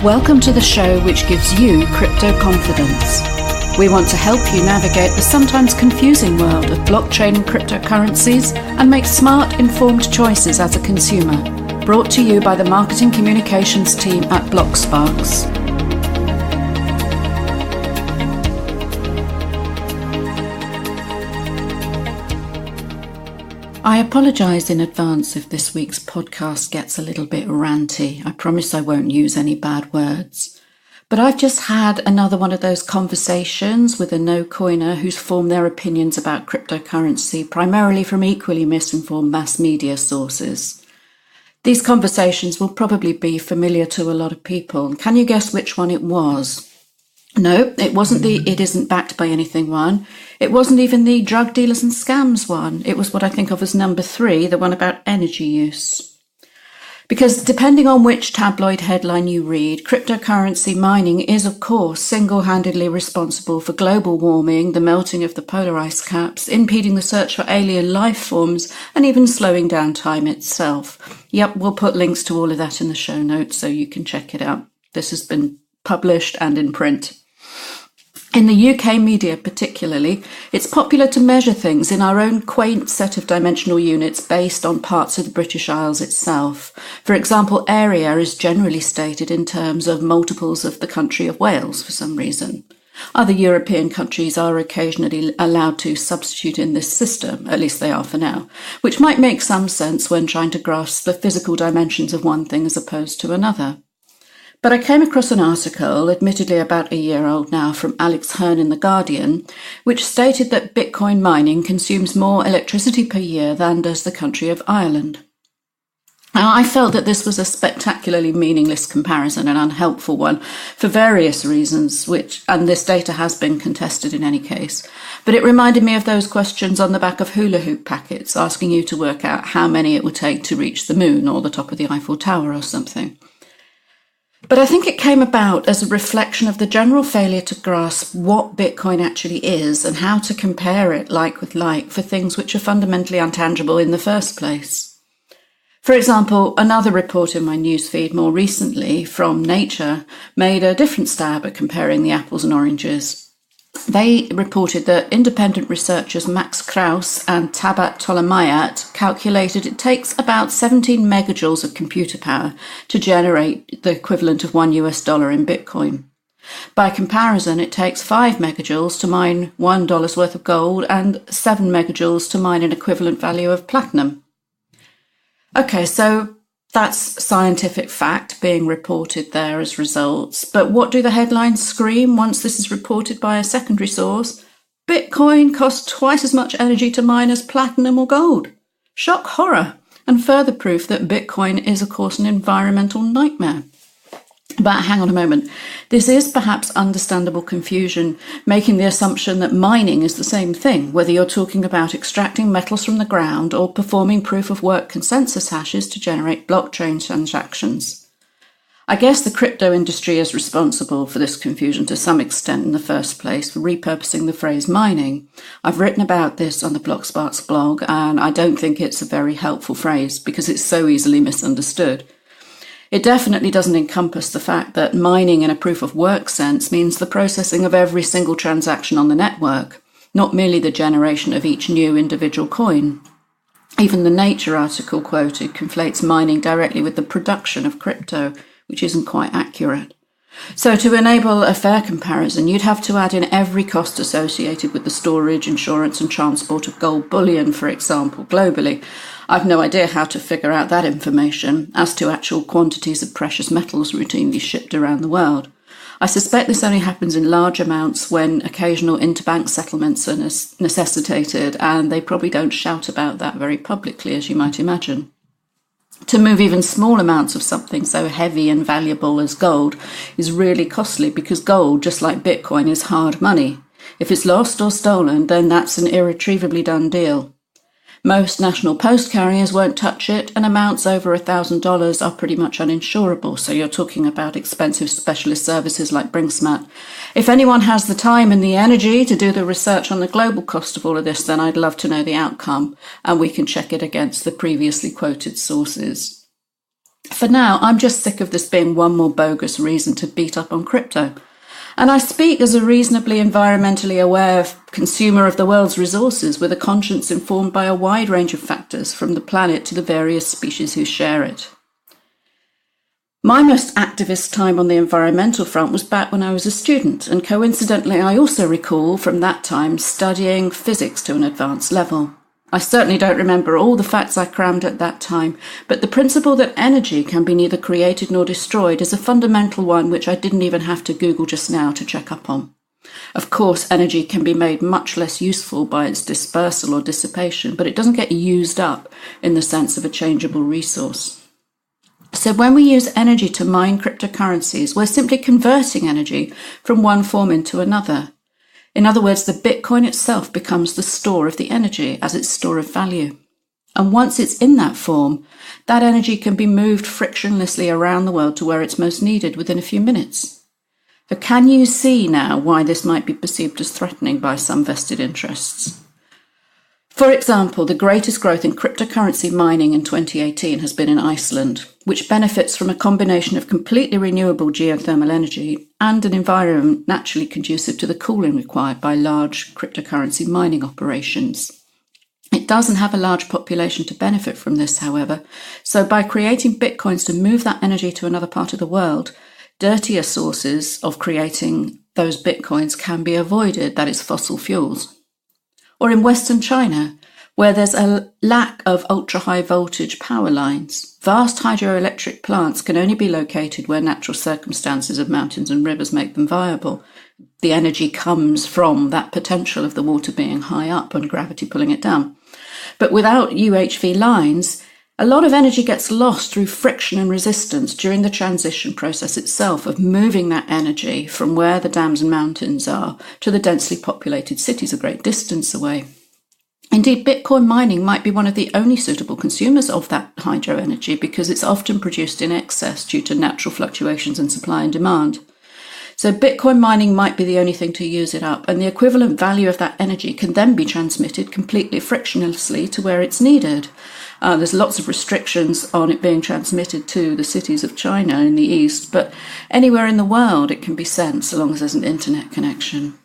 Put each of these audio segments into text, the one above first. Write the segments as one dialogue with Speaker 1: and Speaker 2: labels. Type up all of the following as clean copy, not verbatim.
Speaker 1: Welcome to the show which gives you crypto confidence. We want to help you navigate the sometimes confusing world of blockchain and cryptocurrencies and make smart, informed choices as a consumer. Brought to you by the marketing communications team at Blocksparks. I apologise in advance if this week's podcast gets a little bit ranty. I promise I won't use any bad words. But I've just had another one of those conversations with a no-coiner who's formed their opinions about cryptocurrency primarily from equally misinformed mass media sources. These conversations will probably be familiar to a lot of people. Can you guess which one it was? No, it wasn't the "it isn't backed by anything" one. It wasn't even the drug dealers and scams one. It was what I think of as number 3, the one about energy use. Because depending on which tabloid headline you read, cryptocurrency mining is, of course, single-handedly responsible for global warming, the melting of the polar ice caps, impeding the search for alien life forms, and even slowing down time itself. Yep, we'll put links to all of that in the show notes so you can check it out. This has been published and in print. In the UK media particularly, it's popular to measure things in our own quaint set of dimensional units based on parts of the British Isles itself. For example, area is generally stated in terms of multiples of the country of Wales for some reason. Other European countries are occasionally allowed to substitute in this system, at least they are for now, which might make some sense when trying to grasp the physical dimensions of one thing as opposed to another. But I came across an article, admittedly about a year old now, from Alex Hern in The Guardian, which stated that Bitcoin mining consumes more electricity per year than does the country of Ireland. Now, I felt that this was a spectacularly meaningless comparison, an unhelpful one, for various reasons, and this data has been contested in any case. But it reminded me of those questions on the back of hula hoop packets, asking you to work out how many it would take to reach the moon or the top of the Eiffel Tower or something. But I think it came about as a reflection of the general failure to grasp what Bitcoin actually is and how to compare it like with like for things which are fundamentally untangible in the first place. For example, another report in my newsfeed more recently from Nature made a different stab at comparing the apples and oranges. They reported that independent researchers Max Kraus and Tabat Tolomayat calculated it takes about 17 megajoules of computer power to generate the equivalent of $1 in Bitcoin. By comparison, it takes 5 megajoules to mine $1 worth of gold and 7 megajoules to mine an equivalent value of platinum. Okay, so that's scientific fact being reported there as results. But what do the headlines scream once this is reported by a secondary source? Bitcoin costs twice as much energy to mine as platinum or gold. Shock horror. And further proof that Bitcoin is, of course, an environmental nightmare. But hang on a moment. This is perhaps understandable confusion, making the assumption that mining is the same thing, whether you're talking about extracting metals from the ground or performing proof-of-work consensus hashes to generate blockchain transactions. I guess the crypto industry is responsible for this confusion to some extent in the first place for repurposing the phrase mining. I've written about this on the Blocksparks blog, and I don't think it's a very helpful phrase because it's so easily misunderstood. It definitely doesn't encompass the fact that mining in a proof-of-work sense means the processing of every single transaction on the network, not merely the generation of each new individual coin. Even the Nature article quoted conflates mining directly with the production of crypto, which isn't quite accurate. So to enable a fair comparison, you'd have to add in every cost associated with the storage, insurance and transport of gold bullion, for example, globally. I've no idea how to figure out that information as to actual quantities of precious metals routinely shipped around the world. I suspect this only happens in large amounts when occasional interbank settlements are necessitated, and they probably don't shout about that very publicly, as you might imagine. To move even small amounts of something so heavy and valuable as gold is really costly because gold, just like Bitcoin, is hard money. If it's lost or stolen, then that's an irretrievably done deal. Most national post carriers won't touch it, and amounts over $1,000 are pretty much uninsurable, so you're talking about expensive specialist services like Brinksmat. If anyone has the time and the energy to do the research on the global cost of all of this, then I'd love to know the outcome, and we can check it against the previously quoted sources. For now, I'm just sick of this being one more bogus reason to beat up on crypto. And I speak as a reasonably environmentally aware consumer of the world's resources with a conscience informed by a wide range of factors from the planet to the various species who share it. My most activist time on the environmental front was back when I was a student, and coincidentally I also recall from that time studying physics to an advanced level. I certainly don't remember all the facts I crammed at that time, but the principle that energy can be neither created nor destroyed is a fundamental one which I didn't even have to Google just now to check up on. Of course, energy can be made much less useful by its dispersal or dissipation, but it doesn't get used up in the sense of a changeable resource. So when we use energy to mine cryptocurrencies, we're simply converting energy from one form into another. In other words, the Bitcoin itself becomes the store of the energy as its store of value. And once it's in that form, that energy can be moved frictionlessly around the world to where it's most needed within a few minutes. So can you see now why this might be perceived as threatening by some vested interests? For example, the greatest growth in cryptocurrency mining in 2018 has been in Iceland, which benefits from a combination of completely renewable geothermal energy and an environment naturally conducive to the cooling required by large cryptocurrency mining operations. It doesn't have a large population to benefit from this, however, so by creating bitcoins to move that energy to another part of the world, dirtier sources of creating those bitcoins can be avoided, that is fossil fuels. Or in Western China, where there's a lack of ultra-high voltage power lines, vast hydroelectric plants can only be located where natural circumstances of mountains and rivers make them viable. The energy comes from that potential of the water being high up and gravity pulling it down. But without UHV lines, a lot of energy gets lost through friction and resistance during the transition process itself of moving that energy from where the dams and mountains are to the densely populated cities a great distance away. Indeed, Bitcoin mining might be one of the only suitable consumers of that hydro energy because it's often produced in excess due to natural fluctuations in supply and demand. So Bitcoin mining might be the only thing to use it up, and the equivalent value of that energy can then be transmitted completely frictionlessly to where it's needed. There's lots of restrictions on it being transmitted to the cities of China in the east, but anywhere in the world it can be sent so long as there's an internet connection.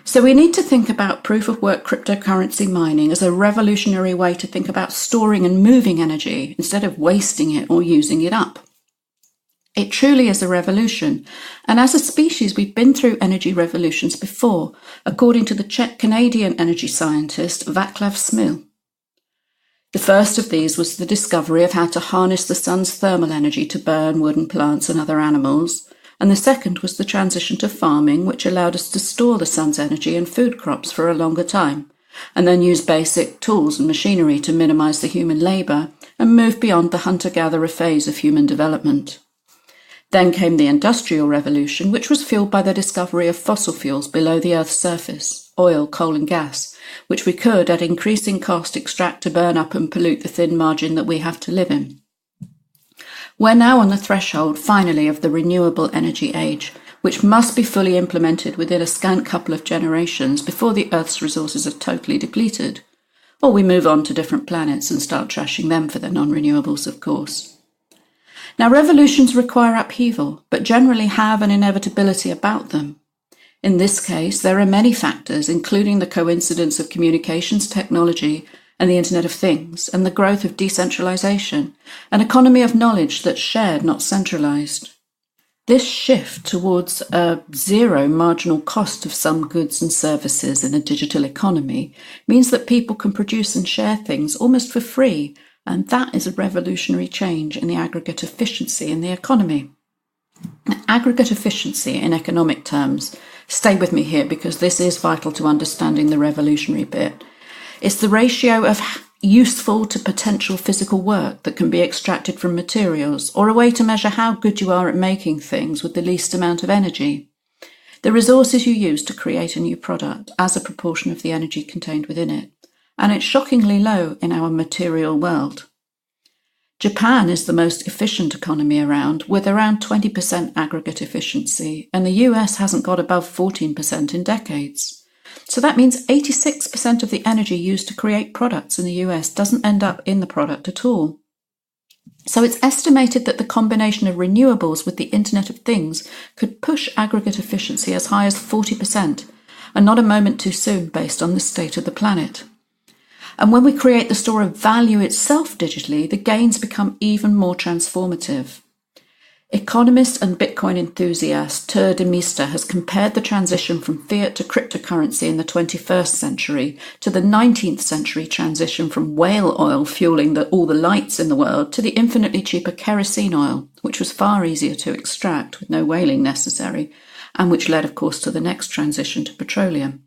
Speaker 1: So we need to think about proof-of-work cryptocurrency mining as a revolutionary way to think about storing and moving energy instead of wasting it or using it up. It truly is a revolution, and as a species we've been through energy revolutions before, according to the Czech-Canadian energy scientist Václav Smil. The first of these was the discovery of how to harness the sun's thermal energy to burn wood and plants and other animals, and the second was the transition to farming, which allowed us to store the sun's energy in food crops for a longer time, and then use basic tools and machinery to minimise the human labour and move beyond the hunter-gatherer phase of human development. Then came the Industrial Revolution, which was fueled by the discovery of fossil fuels below the Earth's surface, oil, coal and gas, which we could, at increasing cost, extract to burn up and pollute the thin margin that we have to live in. We're now on the threshold, finally, of the renewable energy age, which must be fully implemented within a scant couple of generations before the Earth's resources are totally depleted. Or we move on to different planets and start trashing them for their non-renewables, of course. Now, revolutions require upheaval, but generally have an inevitability about them. In this case, there are many factors, including the coincidence of communications technology and the Internet of Things, and the growth of decentralization, an economy of knowledge that's shared, not centralized. This shift towards a zero marginal cost of some goods and services in a digital economy means that people can produce and share things almost for free, and that is a revolutionary change in the aggregate efficiency in the economy. Aggregate efficiency in economic terms, stay with me here because this is vital to understanding the revolutionary bit. It's the ratio of useful to potential physical work that can be extracted from materials, or a way to measure how good you are at making things with the least amount of energy. The resources you use to create a new product as a proportion of the energy contained within it. And it's shockingly low in our material world. Japan is the most efficient economy around, with around 20% aggregate efficiency, and the US hasn't got above 14% in decades. So that means 86% of the energy used to create products in the US doesn't end up in the product at all. So it's estimated that the combination of renewables with the Internet of Things could push aggregate efficiency as high as 40%, and not a moment too soon based on the state of the planet. And when we create the store of value itself digitally, the gains become even more transformative. Economist and Bitcoin enthusiast Ter de Meester has compared the transition from fiat to cryptocurrency in the 21st century to the 19th century transition from whale oil fueling all the lights in the world to the infinitely cheaper kerosene oil, which was far easier to extract with no whaling necessary, and which led, of course, to the next transition to petroleum.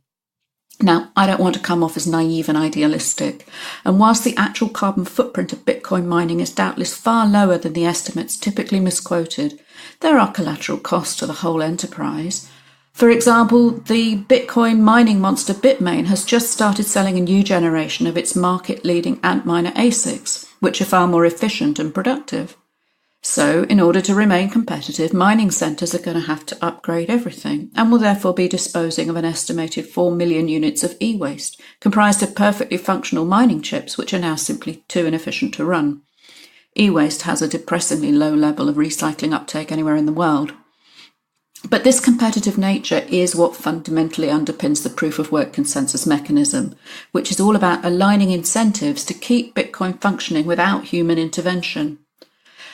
Speaker 1: Now, I don't want to come off as naive and idealistic, and whilst the actual carbon footprint of Bitcoin mining is doubtless far lower than the estimates typically misquoted, there are collateral costs to the whole enterprise. For example, the Bitcoin mining monster Bitmain has just started selling a new generation of its market-leading Antminer ASICs, which are far more efficient and productive. So, in order to remain competitive, mining centres are going to have to upgrade everything and will therefore be disposing of an estimated 4 million units of e-waste, comprised of perfectly functional mining chips which are now simply too inefficient to run. E-waste has a depressingly low level of recycling uptake anywhere in the world. But this competitive nature is what fundamentally underpins the proof-of-work consensus mechanism, which is all about aligning incentives to keep Bitcoin functioning without human intervention.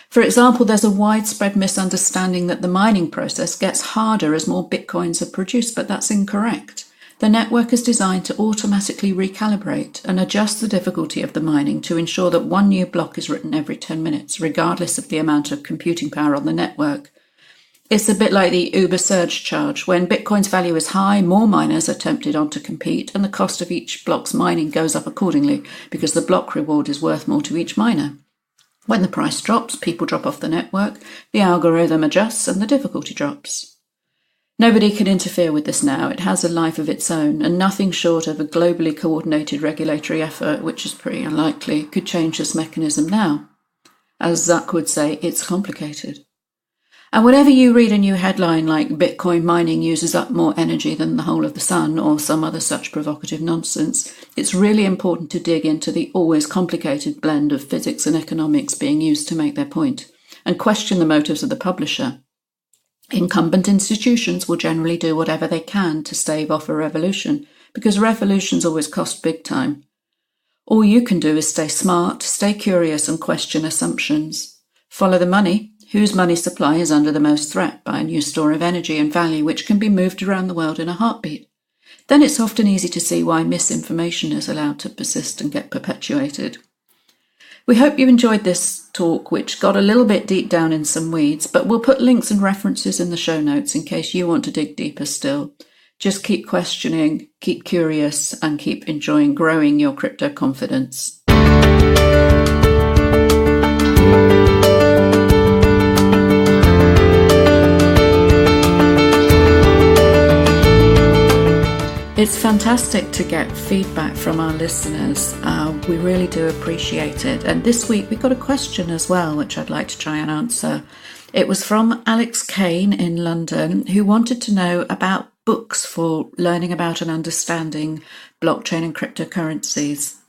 Speaker 1: For example, there's a widespread misunderstanding that the mining process gets harder as more bitcoins are produced, but that's incorrect. The network is designed to automatically recalibrate and adjust the difficulty of the mining to ensure that one new block is written every 10 minutes, regardless of the amount of computing power on the network. It's a bit like the Uber surge charge. When Bitcoin's value is high, more miners are tempted on to compete, and the cost of each block's mining goes up accordingly, because the block reward is worth more to each miner. When the price drops, people drop off the network, the algorithm adjusts, and the difficulty drops. Nobody can interfere with this now. It has a life of its own, and nothing short of a globally coordinated regulatory effort, which is pretty unlikely, could change this mechanism now. As Zuck would say, it's complicated. And whenever you read a new headline like Bitcoin mining uses up more energy than the whole of the sun, or some other such provocative nonsense, it's really important to dig into the always complicated blend of physics and economics being used to make their point, and question the motives of the publisher. Incumbent institutions will generally do whatever they can to stave off a revolution, because revolutions always cost big time. All you can do is stay smart, stay curious, and question assumptions. Follow the money. Whose money supply is under the most threat by a new store of energy and value which can be moved around the world in a heartbeat? Then it's often easy to see why misinformation is allowed to persist and get perpetuated. We hope you enjoyed this talk, which got a little bit deep down in some weeds, but we'll put links and references in the show notes in case you want to dig deeper still. Just keep questioning, keep curious, and keep enjoying growing your crypto confidence. It's fantastic to get feedback from our listeners. We really do appreciate it. And this week we got a question as well, which I'd like to try and answer. It was from Alex Hern in London, who wanted to know about books for learning about and understanding blockchain and cryptocurrencies.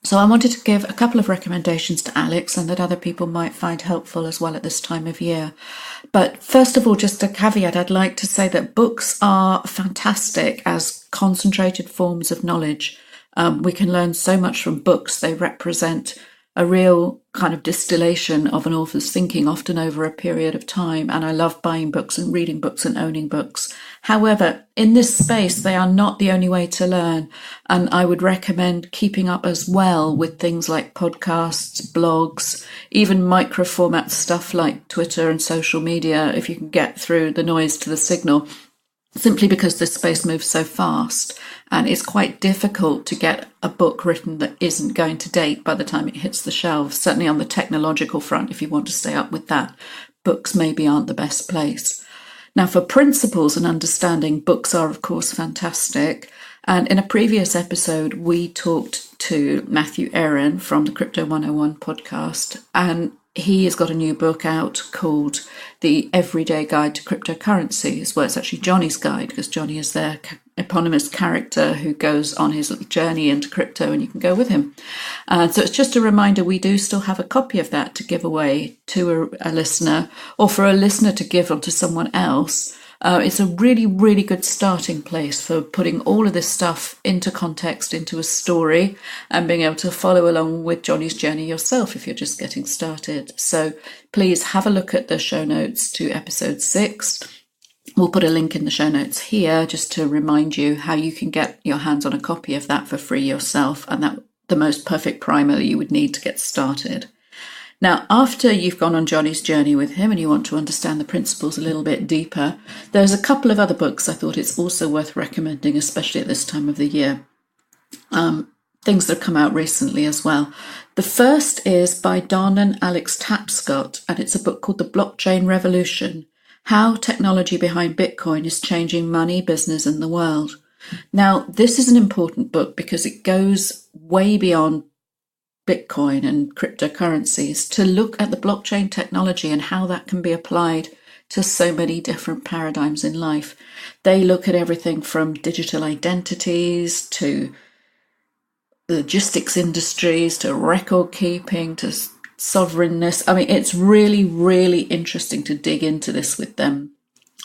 Speaker 1: So I wanted to give a couple of recommendations to Alex and that other people might find helpful as well at this time of year. But first of all, just a caveat, I'd like to say that books are fantastic as concentrated forms of knowledge. We can learn so much from books. They represent a real kind of distillation of an author's thinking, often over a period of time. And I love buying books and reading books and owning books. However, in this space, they are not the only way to learn. And I would recommend keeping up as well with things like podcasts, blogs, even micro format stuff like Twitter and social media, if you can get through the noise to the signal, simply because this space moves so fast. And it's quite difficult to get a book written that isn't going to date by the time it hits the shelves. Certainly on the technological front, if you want to stay up with that, books maybe aren't the best place. Now, for principles and understanding, books are, of course, fantastic. And in a previous episode, we talked to Matthew Aaron from the Crypto 101 podcast. And he has got a new book out called The Everyday Guide to Cryptocurrencies. Well, it's actually Johnny's guide, because Johnny is their eponymous character who goes on his little journey into crypto, and you can go with him. So it's just a reminder, we do still have a copy of that to give away to a listener, or for a listener to give on to someone else. It's a really, really good starting place for putting all of this stuff into context, into a story, and being able to follow along with Johnny's journey yourself if you're just getting started. So please have a look at the show notes to episode 6. We'll put a link in the show notes here just to remind you how you can get your hands on a copy of that for free yourself, and that the most perfect primer you would need to get started. Now, after you've gone on Johnny's journey with him and you want to understand the principles a little bit deeper, there's a couple of other books I thought it's also worth recommending, especially at this time of the year. Things that have come out recently as well. The first is by Don and Alex Tapscott, and it's a book called The Blockchain Revolution: How Technology Behind Bitcoin is Changing Money, Business and the World. Now, this is an important book because it goes way beyond Bitcoin and cryptocurrencies to look at the blockchain technology and how that can be applied to so many different paradigms in life. They look at everything from digital identities to logistics industries to record keeping to sovereignness. I mean, it's really, really interesting to dig into this with them.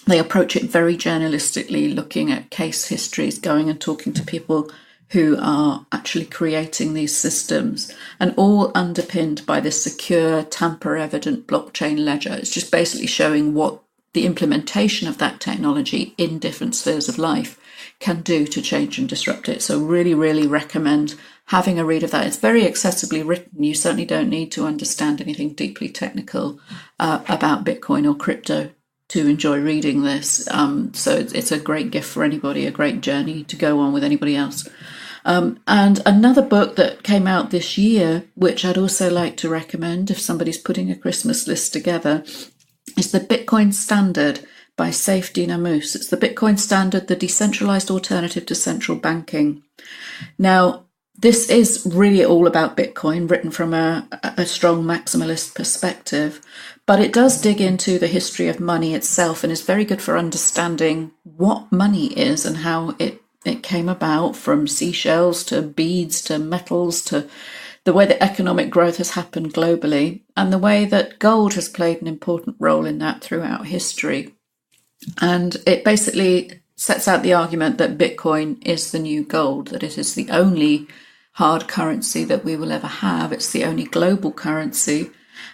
Speaker 1: They approach it very journalistically, looking at case histories, going and talking to people who are actually creating these systems, and all underpinned by this secure, tamper-evident blockchain ledger. It's just basically showing what the implementation of that technology in different spheres of life can do to change and disrupt it. So really, really recommend having a read of that. It's very accessibly written. You certainly don't need to understand anything deeply technical about Bitcoin or crypto to enjoy reading this. So it's a great gift for anybody, a great journey to go on with anybody else. And another book that came out this year, which I'd also like to recommend if somebody's putting a Christmas list together, is The Bitcoin Standard by Saif Dinamous. It's The Bitcoin Standard, the decentralized alternative to central banking. Now, this is really all about Bitcoin, written from a strong maximalist perspective, but it does dig into the history of money itself and is very good for understanding what money is and how it came about, from seashells to beads to metals, to the way that economic growth has happened globally, and the way that gold has played an important role in that throughout history. And it basically sets out the argument that Bitcoin is the new gold, that it is the only hard currency that we will ever have. It's the only global currency,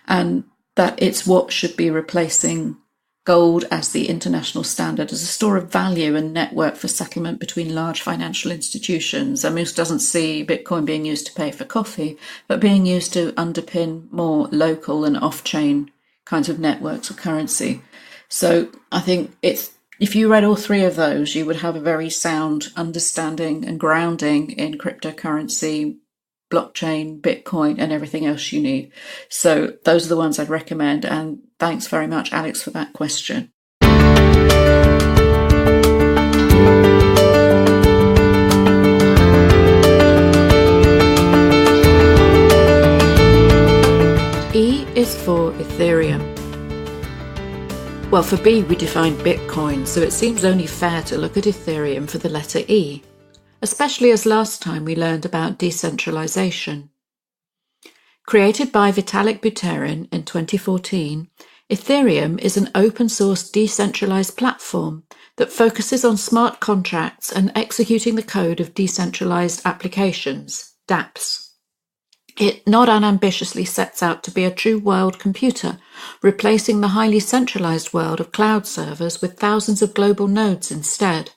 Speaker 1: and that it's what should be replacing gold as the international standard, as a store of value and network for settlement between large financial institutions. Most doesn't see Bitcoin being used to pay for coffee, but being used to underpin more local and off-chain kinds of networks of currency. So I think if you read all three of those, you would have a very sound understanding and grounding in cryptocurrency, blockchain, Bitcoin, and everything else you need. So those are the ones I'd recommend. And thanks very much, Alex, for that question. E is for Ethereum. Well, for B, we defined Bitcoin, so it seems only fair to look at Ethereum for the letter E, especially as last time we learned about decentralization. Created by Vitalik Buterin in 2014, Ethereum is an open-source decentralized platform that focuses on smart contracts and executing the code of decentralized applications, dApps. It not unambitiously sets out to be a true world computer, replacing the highly centralized world of cloud servers with thousands of global nodes instead.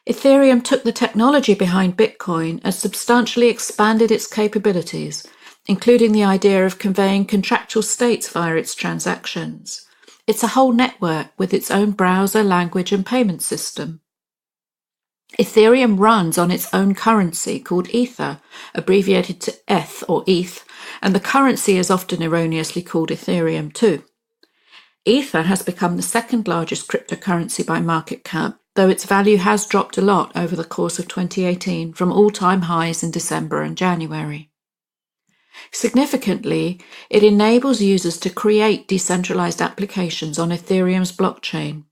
Speaker 1: Ethereum took the technology behind Bitcoin and substantially expanded its capabilities, including the idea of conveying contractual states via its transactions. It's a whole network with its own browser, language, and payment system. Ethereum runs on its own currency called Ether, abbreviated to ETH or ETH, and the currency is often erroneously called Ethereum too. Ether has become the second largest cryptocurrency by market cap, though its value has dropped a lot over the course of 2018 from all-time highs in December and January. Significantly, it enables users to create decentralized applications on Ethereum's blockchain,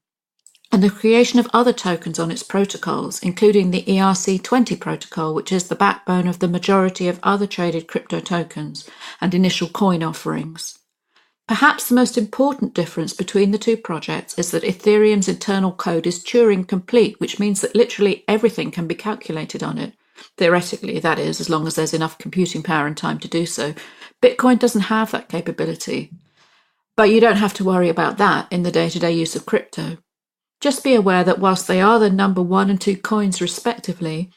Speaker 1: and the creation of other tokens on its protocols, including the ERC20 protocol, which is the backbone of the majority of other traded crypto tokens and initial coin offerings. Perhaps the most important difference between the two projects is that Ethereum's internal code is Turing complete, which means that literally everything can be calculated on it. Theoretically, that is, as long as there's enough computing power and time to do so. Bitcoin doesn't have that capability. But you don't have to worry about that in the day-to-day use of crypto. Just be aware that whilst they are the number 1 and 2 coins respectively,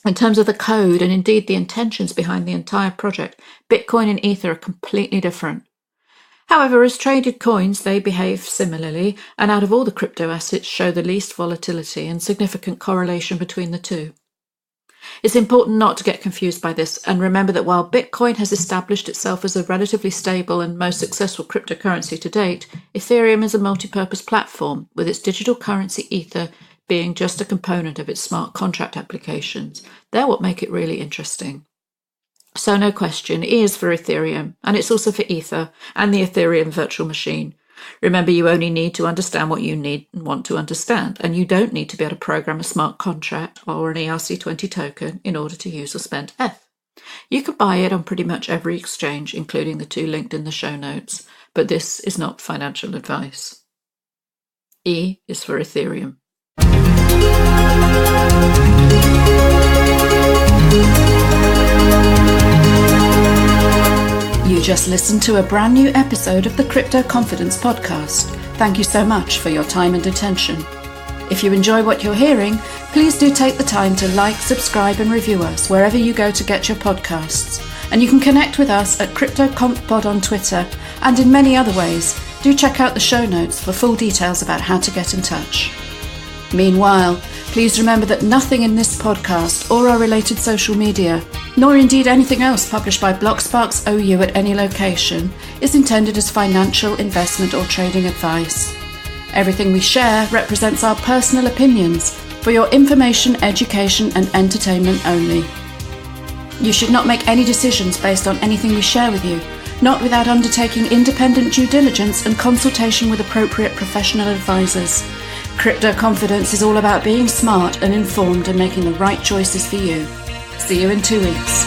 Speaker 1: in terms of the code and indeed the intentions behind the entire project, Bitcoin and Ether are completely different. However, as traded coins, they behave similarly, and out of all the crypto assets show the least volatility and significant correlation between the two. It's important not to get confused by this, and remember that while Bitcoin has established itself as a relatively stable and most successful cryptocurrency to date, Ethereum is a multi-purpose platform, with its digital currency Ether being just a component of its smart contract applications. They're what make it really interesting. So no question, E is for Ethereum, and it's also for Ether and the Ethereum virtual machine. Remember, you only need to understand what you need and want to understand, and you don't need to be able to program a smart contract or an ERC20 token in order to use or spend ETH. You can buy it on pretty much every exchange, including the 2 linked in the show notes, but this is not financial advice. E is for Ethereum. You just listened to a brand new episode of the Crypto Confidence Podcast. Thank you so much for your time and attention. If you enjoy what you're hearing, please do take the time to like, subscribe and review us wherever you go to get your podcasts. And you can connect with us at CryptoConfPod on Twitter and in many other ways. Do check out the show notes for full details about how to get in touch. Meanwhile, please remember that nothing in this podcast or our related social media, nor indeed anything else published by Blocksparks OU at any location, is intended as financial, investment or trading advice. Everything we share represents our personal opinions for your information, education and entertainment only. You should not make any decisions based on anything we share with you, not without undertaking independent due diligence and consultation with appropriate professional advisors. Crypto Confidence is all about being smart and informed and making the right choices for you. See you in 2 weeks.